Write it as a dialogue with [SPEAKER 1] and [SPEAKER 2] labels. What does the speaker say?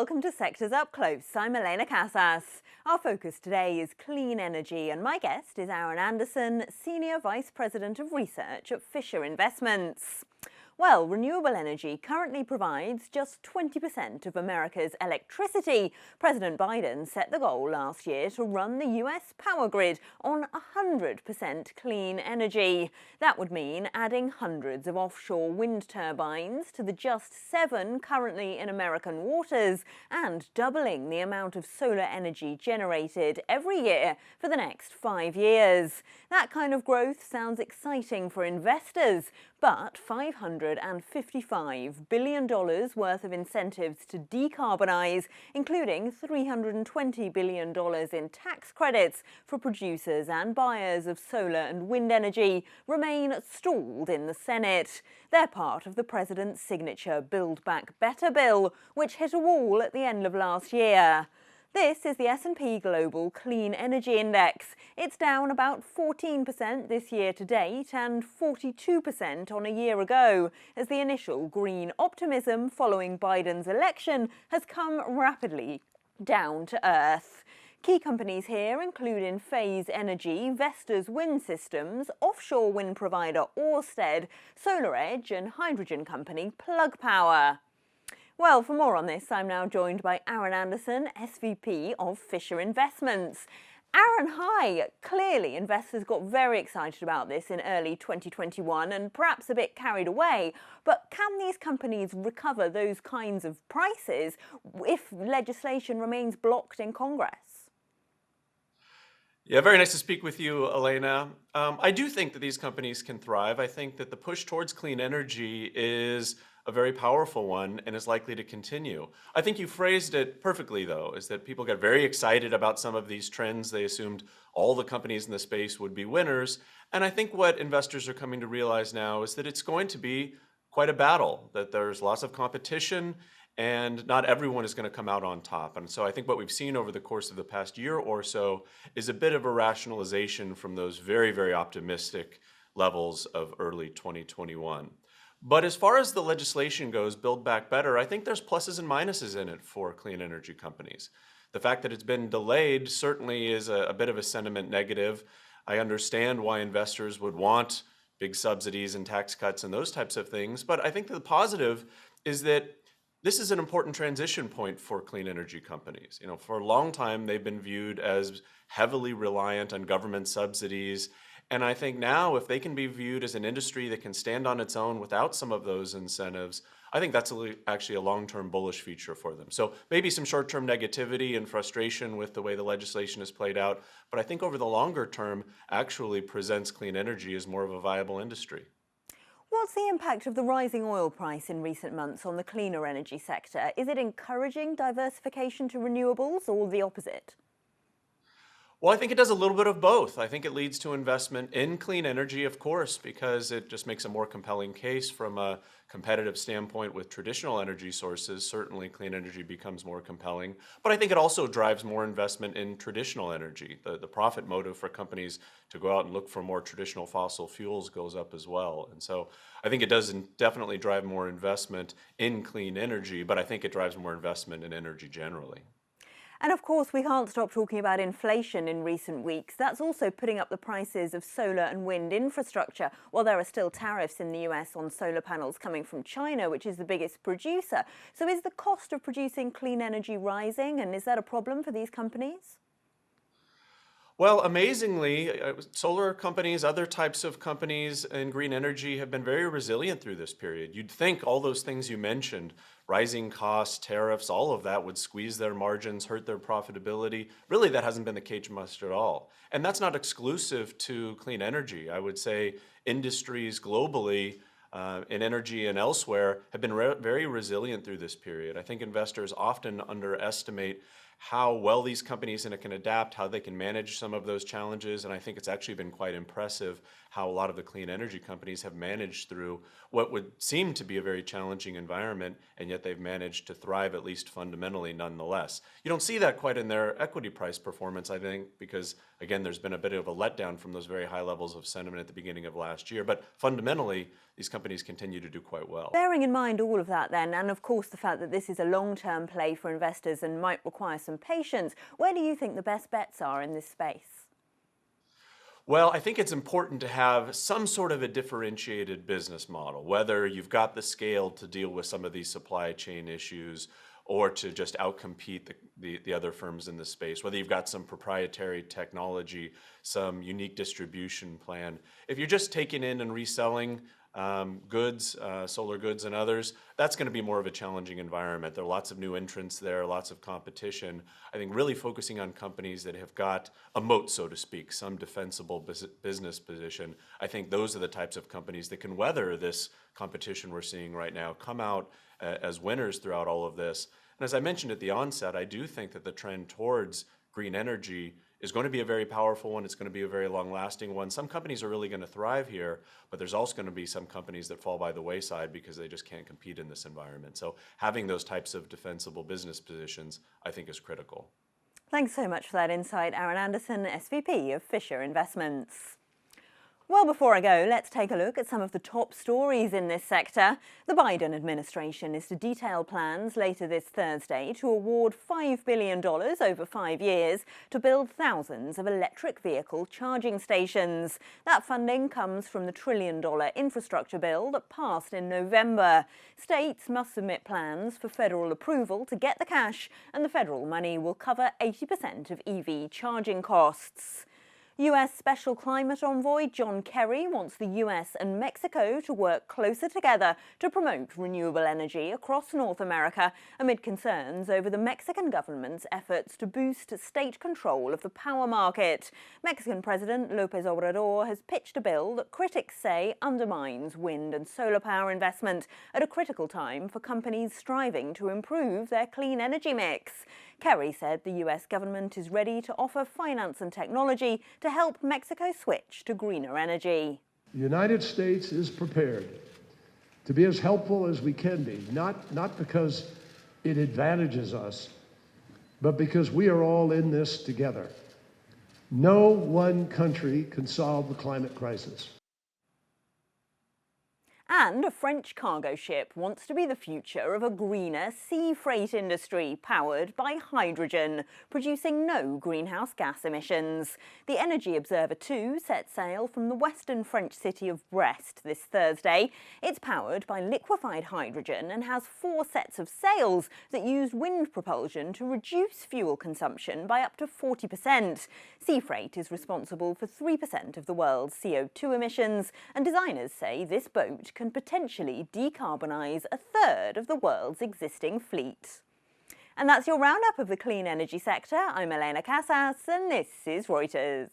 [SPEAKER 1] welcome to Sectors Up Close. I'm Elena Casas. Our focus today is clean energy, and my guest is Aaron Anderson, Senior Vice President of Research at Fisher Investments. Well, renewable energy currently provides just 20% of America's electricity. President Biden set the goal last year to run the US power grid on 100% clean energy. That would mean adding hundreds of offshore wind turbines to the just 7 currently in American waters and doubling the amount of solar energy generated every year for the next 5 years. That kind of growth sounds exciting for investors, but $555 billion worth of incentives to decarbonise, including $320 billion in tax credits for producers and buyers of solar and wind energy, remain stalled in the Senate. They're part of the president's signature Build Back Better bill, which hit a wall at the end of last year. This is the S&P Global Clean Energy Index. It's down about 14% this year to date and 42% on a year ago, as the initial green optimism following Biden's election has come rapidly down to earth. Key companies here include Enphase Energy, Vestas Wind Systems, offshore wind provider Ørsted, SolarEdge and hydrogen company Plug Power. Well, for more on this, I'm now joined by Aaron Anderson, SVP of Fisher Investments. Aaron, hi. Clearly, investors got very excited about this in early 2021 and perhaps a bit carried away. But can these companies recover those kinds of prices if legislation remains blocked in Congress?
[SPEAKER 2] Yeah, very nice to speak with you, Elena. I do think that these companies can thrive. I think that the push towards clean energy is a very powerful one and is likely to continue. I think you phrased it perfectly, though, is that people got very excited about some of these trends. They assumed all the companies in the space would be winners. And I think what investors are coming to realize now is that it's going to be quite a battle, that there's lots of competition and not everyone is going to come out on top. And so I think what we've seen over the course of the past year or so is a bit of a rationalization from those very, very optimistic levels of early 2021. But as far as the legislation goes, Build Back Better, I think there's pluses and minuses in it for clean energy companies. The fact that it's been delayed certainly is a bit of a sentiment negative. I understand why investors would want big subsidies and tax cuts and those types of things. But I think that the positive is that this is an important transition point for clean energy companies. You know, for a long time, they've been viewed as heavily reliant on government subsidies. And I think now, if they can be viewed as an industry that can stand on its own without some of those incentives, I think that's actually a long-term bullish feature for them. So maybe some short-term negativity and frustration with the way the legislation is played out, but I think over the longer term actually presents clean energy as more of a viable industry.
[SPEAKER 1] What's the impact of the rising oil price in recent months on the cleaner energy sector? Is it encouraging diversification to renewables or the opposite?
[SPEAKER 2] Well, I think it does a little bit of both. I think it leads to investment in clean energy, of course, because it just makes a more compelling case from a competitive standpoint with traditional energy sources. Certainly, clean energy becomes more compelling. But I think it also drives more investment in traditional energy. The profit motive for companies to go out and look for more traditional fossil fuels goes up as well. And so I think it does definitely drive more investment in clean energy, but I think it drives more investment in energy generally.
[SPEAKER 1] And of course, we can't stop talking about inflation in recent weeks. That's also putting up the prices of solar and wind infrastructure, while there are still tariffs in the US on solar panels coming from China, which is the biggest producer. So is the cost of producing clean energy rising, and is that a problem for these companies?
[SPEAKER 2] Well, amazingly, solar companies, other types of companies in green energy have been very resilient through this period. You'd think all those things you mentioned, rising costs, tariffs, all of that would squeeze their margins, hurt their profitability. Really, that hasn't been the case much at all. And that's not exclusive to clean energy. I would say industries globally in energy and elsewhere have been very resilient through this period. I think investors often underestimate how well these companies can adapt, how they can manage some of those challenges. And I think it's actually been quite impressive how a lot of the clean energy companies have managed through what would seem to be a very challenging environment, and yet they've managed to thrive, at least fundamentally, nonetheless. You don't see that quite in their equity price performance, I think, because, again, there's been a bit of a letdown from those very high levels of sentiment at the beginning of last year. But fundamentally, these companies continue to do quite well.
[SPEAKER 1] Bearing in mind all of that then, and of course the fact that this is a long-term play for investors and might require some patience, where do you think the best bets are in this space?
[SPEAKER 2] Well, I think it's important to have some sort of a differentiated business model, whether you've got the scale to deal with some of these supply chain issues or to just outcompete the other firms in the space, whether you've got some proprietary technology, some unique distribution plan. If you're just taking in and reselling goods, solar goods and others, that's going to be more of a challenging environment. There are lots of new entrants there, lots of competition. I think really focusing on companies that have got a moat, so to speak, some defensible business position. I think those are the types of companies that can weather this competition we're seeing right now, come out as winners throughout all of this. And as I mentioned at the onset, I do think that the trend towards green energy is going to be a very powerful one. It's going to be a very long-lasting one. Some companies are really going to thrive here, but there's also going to be some companies that fall by the wayside because they just can't compete in this environment. So having those types of defensible business positions, I think, is critical.
[SPEAKER 1] Thanks so much for that insight, Aaron Anderson, SVP of Fisher Investments. Well, before I go, let's take a look at some of the top stories in this sector. The Biden administration is to detail plans later this Thursday to award $5 billion over 5 years to build thousands of electric vehicle charging stations. That funding comes from the $1 trillion infrastructure bill that passed in November. States must submit plans for federal approval to get the cash, and the federal money will cover 80% of EV charging costs. US Special Climate Envoy John Kerry wants the US and Mexico to work closer together to promote renewable energy across North America amid concerns over the Mexican government's efforts to boost state control of the power market. Mexican President López Obrador has pitched a bill that critics say undermines wind and solar power investment at a critical time for companies striving to improve their clean energy mix. Kerry said the US government is ready to offer finance and technology to help Mexico switch to greener energy.
[SPEAKER 3] The United States is prepared to be as helpful as we can be, not because it advantages us, but because we are all in this together. No one country can solve the climate crisis.
[SPEAKER 1] And a French cargo ship wants to be the future of a greener sea freight industry powered by hydrogen, producing no greenhouse gas emissions. The Energy Observer 2 set sail from the western French city of Brest this Thursday. It's powered by liquefied hydrogen and has 4 sets of sails that use wind propulsion to reduce fuel consumption by up to 40%. Sea freight is responsible for 3% of the world's CO2 emissions, and designers say this boat can potentially decarbonise a third of the world's existing fleet. And that's your roundup of the clean energy sector. I'm Elena Casas, and this is Reuters.